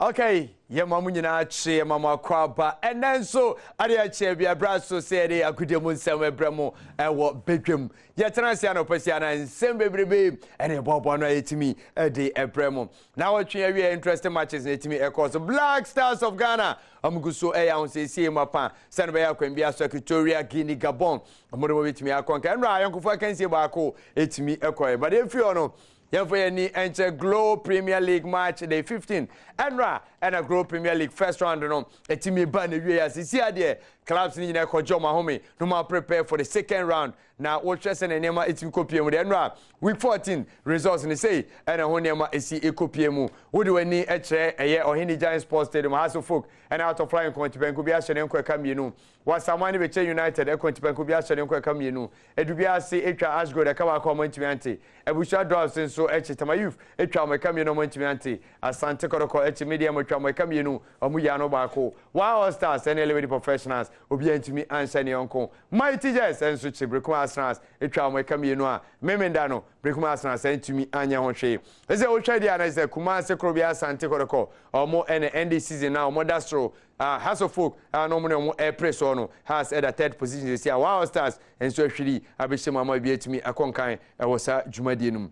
Okay, ye mamu nyina che mama kwaba enenso ade ache bia braso se de akudemu nsem ebremo ewo bedwem ye tenase anopasia na nsem bebrebe ene bobo no etimi de ebremo na watwe awie interesting matches na etimi ekos Black Stars of Ghana amuguso eya onsesi mapa sene be yakwan bia so Equatorial Guinea Gabon amodo betimi akonka enra ayonkofo akansie baako etimi ekoy but efi ono Yefeni enter Globe Premier League match day 15. Enra and a Globe Premier League first round no. Etimi ban the year sisi ade clubs ni na kojo ma home. No ma prepare for the second round. Now what chess and nema etimi kopie mu Enra week 14 results ni say and ho nema esi ekopie mu. Wo de wani eche eye Ohini Giant Sports Stadium Haso folk and out of flying point ben ko bia hye nko aka mienu. Wasamani Beche United ekon ben ko bia hye nko aka mienu. Edubia se etwa Ashgold aka wa ko mantimi ante. Ebusha draws so eche tamayuf etwa maka mienu mantimi ante. Asante koroko eche media motwa maka mienu omu ya no baako. Wow Stars and elevate professionals obi antimi ansa ne yonko. Mighty Jets enso chibreko Arsenal etwa maka mienu a memenda no Brekuma Arsenal sentimi anya ho hwe. Eze o hwe dia na eze kuma se krobia Asante koroko omo end season now omo dastro House of Folk no mo press on has at a third position this year. Wow Stars and so hwiri abeshema ma bi etimi akonkan e wo sa dwumadi enum.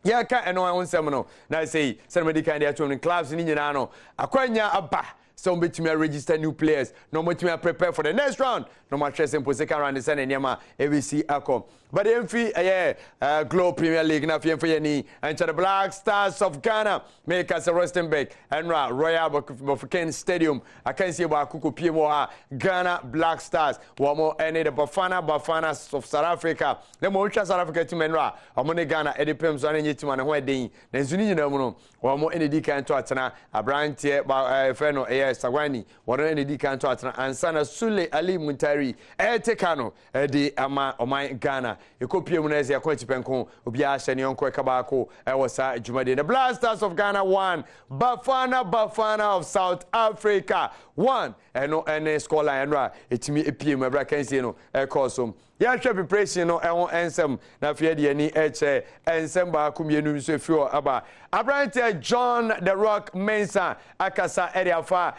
Ya ka eno won sem no na say medical dia to clubs ni nyina no akwanya aba so betimi register new players no betimi prepare for the next round no ma chese for second round is na niam ABC akom but emfi Globe Premier League na fie for ni and the Black Stars of Ghana make us a Rustenburg and Royal Bafokeng Stadium I can see about Kupie mo Ghana Black Stars one more any the Bafana of South Africa the mo South Africa team enra amone Ghana edipem so anyi team na ho eden na zuni nyina mu no one more any kan to atena abrantie feno Sagwani one any kan to atena ansana Sule Ali Muntari tekano di ama oman Ghana ekopie mu na ese akwatipenko obi a hye ne yonko ekabako ewosa djumade the Black Stars of Ghana 1 Bafana of South Africa 1 eno ene scoreline enra etimi epie mu ebra kansie no ekosom ya hwe preparation no ehon ensem na fie de ani eche ensem ba kumienu so fio aba Abrante John the Rock Mensah akasa eriafa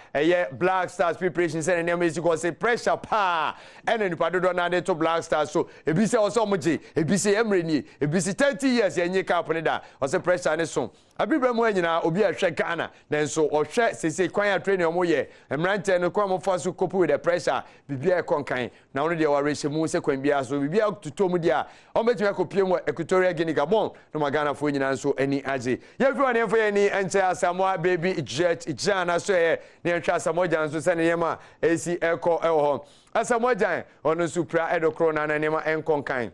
Black Stars preparation say na me go say pressure pa ene nipa dodo na de to Black Stars so ebi say oso moje ebi say emreni ebi say 30 years yenye cap ne da o say pressure ne so abibra mu anyina obi a hwe Ghana nenso o hwe sese kwan training omo ye emrante no kwa mo faso cope with the pressure bibia konkan na ono de warehye mu se kwan bia so bibia tutom dia o betime akopie mu Equatorial Guinea Gabon no magana fo nyina nso ani age everyone efo ye ni enche Asamoah baby jet jana so ye ne entwa Asamoah jan so se ne yema esi eko ewo ho Asamoah jan ono supra edokro na na nema enkonkan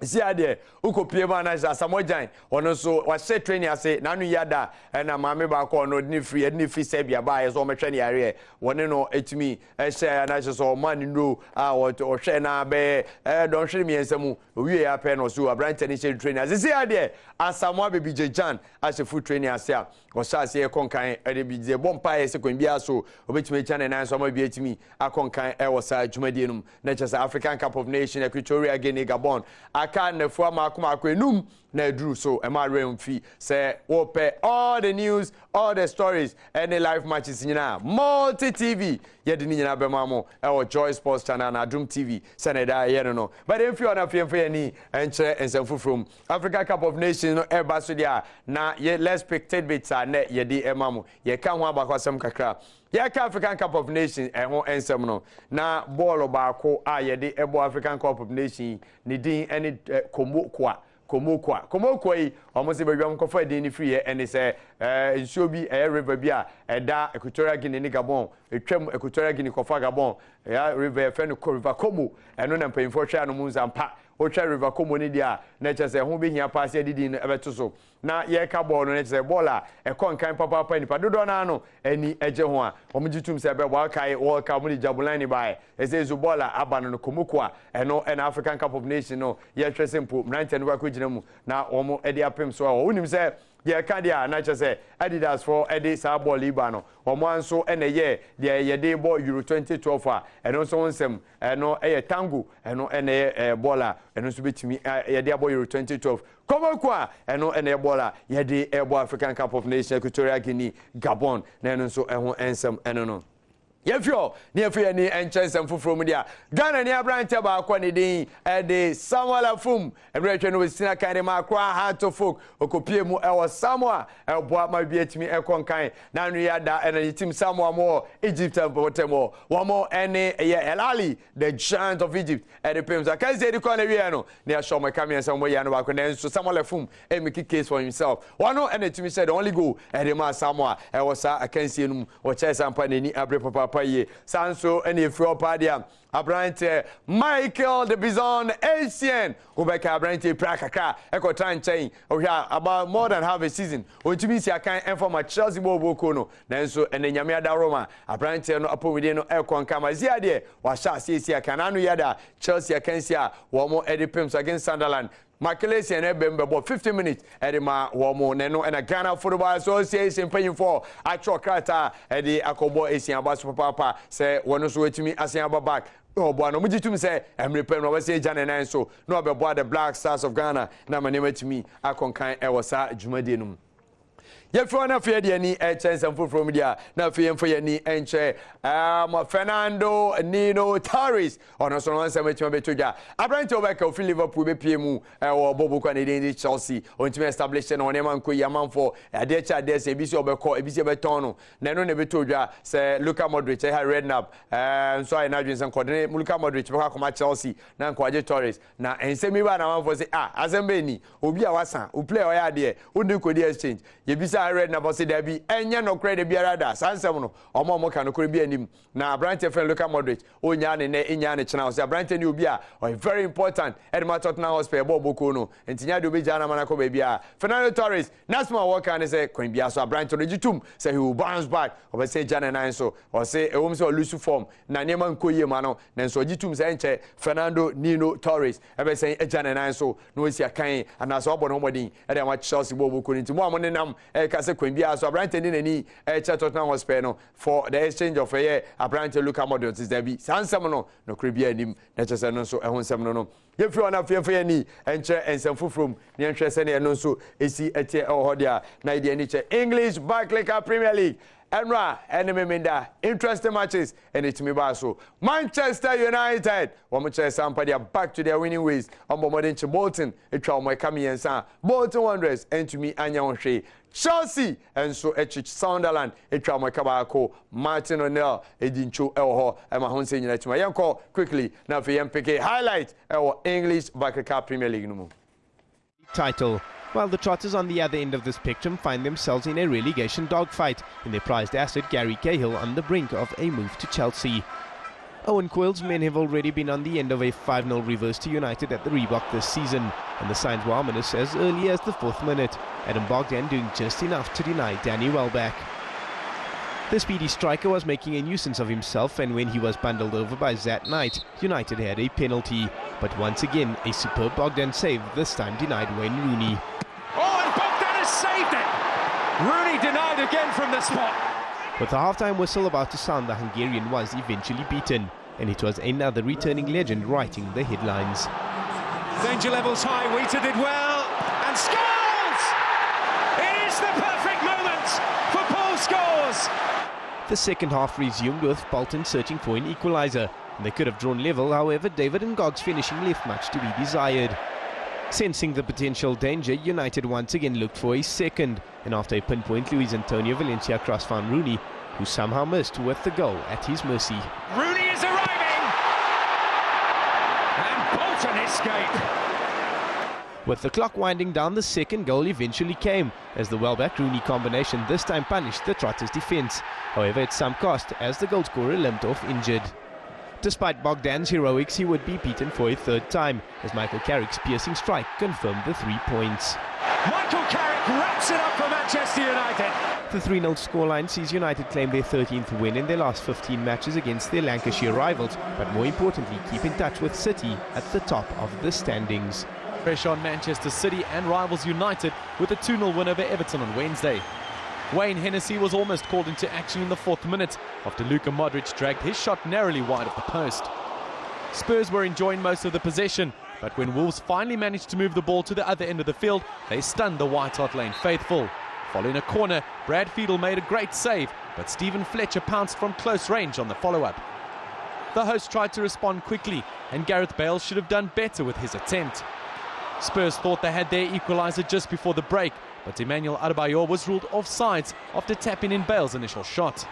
si ade ukopie ma na Asamoah jan ono so wa set training ase na nu yada na maame ba ko no ni free sebia ba ye so metwe ne yare woni no etimi ehye na so man no o hwe na be don hwe mi ensemu owie ya pe no so abrante ni set training ase si ade Asamoah baby jejan ase full training ase a o sa ase konkan ade bi je bompa ye se kon bia so obetimi chane na so ma bi etimi akonkan e wo sa dwumadi enum na chese African Cup of Nations Equatorial Guinea Gabon aka na fu amakoma akwenum na eduru so e ma remfi say wo pe all the news all the stories any live matches nyina multi TV ye de nyina be mamo e wo Joy Sports Channel na Adom TV seneda ye no but if you na fiemfe ni enche ensemfu from Africa Cup of Nations no e ba so dia na ye let's pick tidbits na ye di e mamo ye ka ho abakwasem kakra ya ka African Cup of Nations ho ensem no na ball baako a ye di ebo African Cup of Nations ni din ene komokwa yi omo se bedwam kofa din ni free ene se nsuo bi river bi a eda Equatorial Guinea Gabon etwam Equatorial Guinea kofa Gabon ya river fe no river Komo eno na mpanyimfo hwa no mu nzampa o hwa river Komo ni dia na chese ho be hia pass ya didi ebeto so na ye ka ball no na chese ball a ekonkan papa nipa dodo na no ani eje ho a omo jitum se be ball kai World Cup ni jabulani bai ese zo ball a abano no komokwa eno en African Cup of Nations no ye hwe simple 90 no ba ko gina mu na omo e dia apem so a wonim say ye ka dia na che say Adidas for Eddie Sabo Libano omo anso ene ye ye de ball Euro 2012 a eno so nsem eno tango eno ene bola eno so betimi ye de ball Euro 2012 komo kwa eno ene bola ye de ball African Cup of Nations Equatorial Guinea Gabon na eno so eho ensem eno no Yefio, near ni and chance and from media. Ghana near Branta ba quantity at the Samuel Fum, and Rachel with Sina Kadema, Qua, hard to folk, or copy mu our Samoa, and what might be at me a conkai, Naniada, and a team Samoa more, Egypt and Baltimore, one more, and El Ali, the giant of Egypt, at the Pims. I can't say the Coloriano, near Shaw Macami and somewhere Yano, so Samuel Fum, and make a case for himself. One no, and the team said only go, and the man Samoa, I was I can't see him or chess and Panini, Abre Papa. Sanso and if your padia Abrante Michael the Bison Asian Ubeka Abrante Prakaka Eco Time chain about more than half a season when to be see I can't inform my Chelsea Bobo Kono Nanso and then Yamia Roma Abrante no upon within Elcon Camazia de was shot see Cananu Yada Chelsea Akensia one more Eddie Pims against Sunderland Makelesi and Ebembe about 50 minutes Edema Wamo Neno and a Ghana Football Association paying for actual Krata Eddie Akobo Asian Bass Papa say one was waiting me as back. Oh, boy, no, Mujitum say, I'm repairing over say Jan and so no about the Black Stars of Ghana. Now my name to me, I can kind Ewasa Jumadinum. Yefo na fe de ni chance am from media na fe for ni enche Fernando Nino Torres ono so no nsem etima betoja Abrante Obeka of Liverpool be pie mu Bobo kwa ne dey Chelsea on to establish na on man ko yaman for ade cha dey say bisi obeko ebisi beton no na no ne betoja say Luka Modric ha rednap so I na dwen coordinate Luka Modric be kwa Chelsea na ko aje Torres na ensemi ba na man for say azembe ni obi a wasa o play o ya de o ndi ko dey exchange ye bisa red na bossy derby enya no credit biara da sansem no omo ka no kore bi anim na Abrante friend Luka Modric onya ne enya ne chena o say Abrante ni obi a very important Edma Tottenham Hotspur boko no entinya de obi jana mana ko ba bia Fernando Torres nasma work and say kwen bia so Abrante no jitum say he will bounce back o say jana nine so o say e wom say lose form na nema nkoye ma no na so jitum say enche Fernando Nino Torres e be say jana nine so no si akan ana so obo no modin e dey ma Chelsea boko nti mo amone nam ka say kwen bia so Abrante ni nani Tottenham Hotspur no for the exchange of a year Abrante Luka Modric is there be sansem no no kribia anim na chese no so ehun nsem no yefri ona fe ni enche ensem fufrom ne nhwe se ne no so esi etie ohodia na ide ni che English Barclaycard Premier League Enra enemy minda interesting matches and it me ba so Manchester United womuche sampa they are back to their winning ways ombo modern Bolton etwa omo kamiensa Bolton Wanderers and to me anya onhwe Chelsea and so Sunderland etwa omo kabako Martin O'Neill edincho ewo ema honse nyina tima yenko quickly na fe MPK highlight ewo English Barclaycard Premier League no title. While the Trotters on the other end of the spectrum find themselves in a relegation dogfight in their prized asset Gary Cahill on the brink of a move to Chelsea. Owen Coyle's men have already been on the end of a 5-0 reverse to United at the Reebok this season, and the signs were ominous as early as the 4th minute, Adam Bogdan doing just enough to deny Danny Welbeck. The speedy striker was making a nuisance of himself, and when he was bundled over by Zat Knight, United had a penalty. But once again, a superb Bogdan save, this time denied Wayne Rooney. Oh, and Bogdan has saved it! Rooney denied again from the spot. With the half-time whistle about to sound, the Hungarian was eventually beaten, and it was another returning legend writing the headlines. Danger levels high, Wheater did well, and scores! It is the perfect moment for Paul Scholes! The second half resumed with Bolton searching for an equaliser, and they could have drawn level. However, David Ngog's finishing left much to be desired. Sensing the potential danger, United once again looked for a second, and after a pinpoint, Luis Antonio Valencia cross found Rooney, who somehow missed with the goal at his mercy. Rooney is arriving, and Bolton escape. With the clock winding down, the second goal eventually came, as the Welbeck-Rooney combination this time punished the Trotters' defence. However, at some cost, as the goalscorer limped off injured. Despite Bogdan's heroics, he would be beaten for a third time, as Michael Carrick's piercing strike confirmed the 3 points. Michael Carrick wraps it up for Manchester United. The 3-0 scoreline sees United claim their 13th win in their last 15 matches against their Lancashire rivals, but more importantly, keep in touch with City at the top of the standings. Pressure on Manchester City and rivals United with a 2-0 win over Everton on Wednesday. Wayne Hennessy was almost called into action in the 4th minute after Luka Modric dragged his shot narrowly wide of the post. Spurs were enjoying most of the possession, but when Wolves finally managed to move the ball to the other end of the field, they stunned the White Hart Lane faithful. Following a corner, Brad Fiedel made a great save, but Stephen Fletcher pounced from close range on the follow-up. The host tried to respond quickly, and Gareth Bale should have done better with his attempt. Spurs thought they had their equaliser just before the break, but Emmanuel Adebayor was ruled offsides after tapping in Bale's initial shot.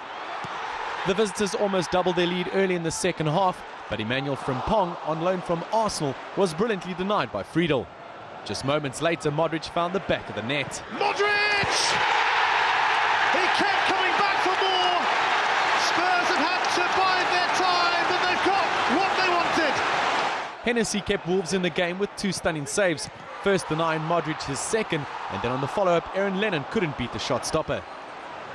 The visitors almost doubled their lead early in the second half, but Emmanuel Frimpong, on loan from Arsenal, was brilliantly denied by Friedel. Just moments later, Modric found the back of the net. Modric! He kept coming back for more. Spurs have had to bide their time, but they've got what they wanted. Hennessy kept Wolves in the game with 2 stunning saves, first denying Modric his second, and then on the follow-up, Aaron Lennon couldn't beat the shot stopper.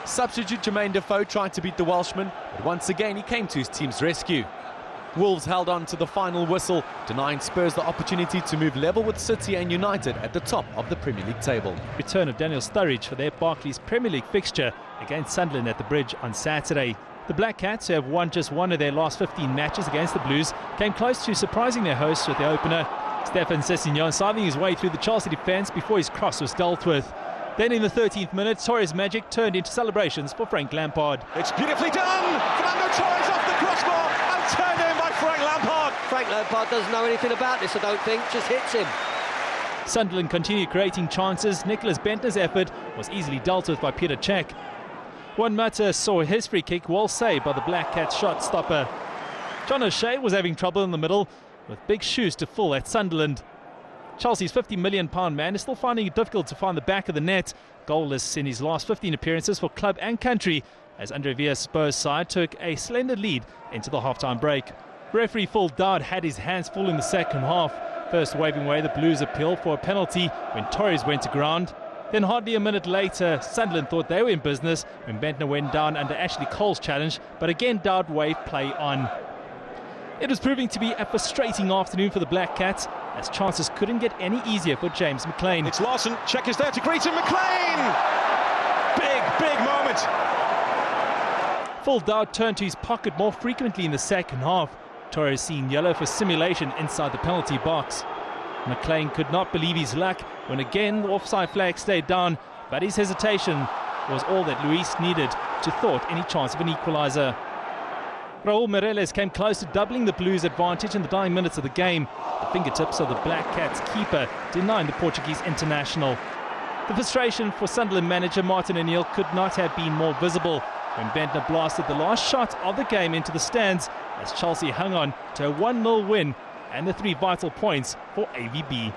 Substitute Jermaine Defoe tried to beat the Welshman, but once again he came to his team's rescue. Wolves held on to the final whistle, denying Spurs the opportunity to move level with City and United at the top of the Premier League table. Return of Daniel Sturridge for their Barclays Premier League fixture against Sunderland at the Bridge on Saturday. The Black Cats, who have won just one of their last 15 matches against the Blues, came close to surprising their hosts with their opener. Stefan Sessignon scything his way through the Chelsea defence before his cross was dealt with. Then in the 13th minute, Torres' magic turned into celebrations for Frank Lampard. It's beautifully done. Fernando Torres off the crossbar and turned in by Frank Lampard. Frank Lampard doesn't know anything about this, I don't think, just hits him. Sunderland continued creating chances. Nicholas Bentner's effort was easily dealt with by Peter Cech. Juan Mata saw his free kick well saved by the Black Cats shot stopper. John O'Shea was having trouble in the middle with big shoes to fill at Sunderland. Chelsea's £50 million man is still finding it difficult to find the back of the net. Goalless in his last 15 appearances for club and country, as Andre Villa's Spurs side took a slender lead into the half-time break. Referee Phil Dowd had his hands full in the second half, first waving away the Blues' appeal for a penalty when Torres went to ground. Then hardly a minute later, Sunderland thought they were in business when Bentner went down under Ashley Cole's challenge, but again Dowd waved play on. It was proving to be a frustrating afternoon for the Black Cats, as chances couldn't get any easier for James McLean. It's Larson. Cech is there to greet him. McLean! Big moment. Phil Dowd turned to his pocket more frequently in the second half. Torres seeing yellow for simulation inside the penalty box. McLean could not believe his luck when again the offside flag stayed down, but his hesitation was all that Luis needed to thwart any chance of an equaliser. Raul Meireles came close to doubling the Blues' advantage in the dying minutes of the game. The fingertips of the Black Cats keeper denying the Portuguese international. The frustration for Sunderland manager Martin O'Neill could not have been more visible when Bentner blasted the last shot of the game into the stands as Chelsea hung on to a 1-0 win and the 3 vital points for AVB.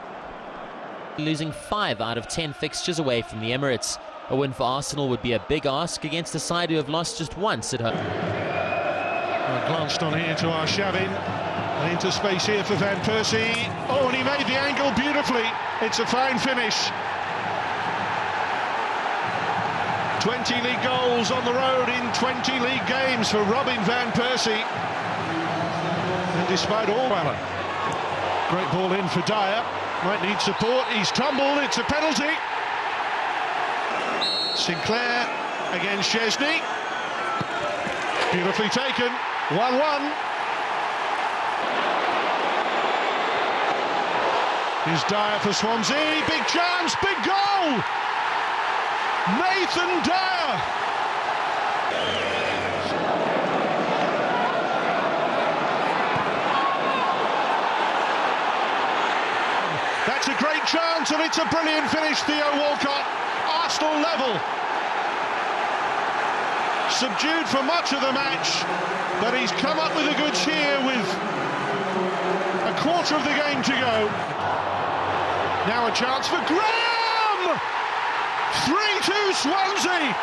Losing 5 out of 10 fixtures away from the Emirates. A win for Arsenal would be a big ask against a side who have lost just once at home. Glanced on here to Arshavin, and into space here for Van Persie. Oh, and he made the angle beautifully. It's a fine finish. 20 league goals on the road in 20 league games for Robin Van Persie. And despite all Allen, great ball in for Dyer. Might need support. He's tumbled. It's a penalty. Sinclair against Chesney. Beautifully taken. 1-1. Here's Dyer for Swansea. Big chance, big goal! Nathan Dyer! That's a great chance, and it's a brilliant finish, Theo Walcott. Arsenal level. Subdued for much of the match, but he's come up with the goods here with a quarter of the game to go. Now a chance for Graham! 3-2 Swansea!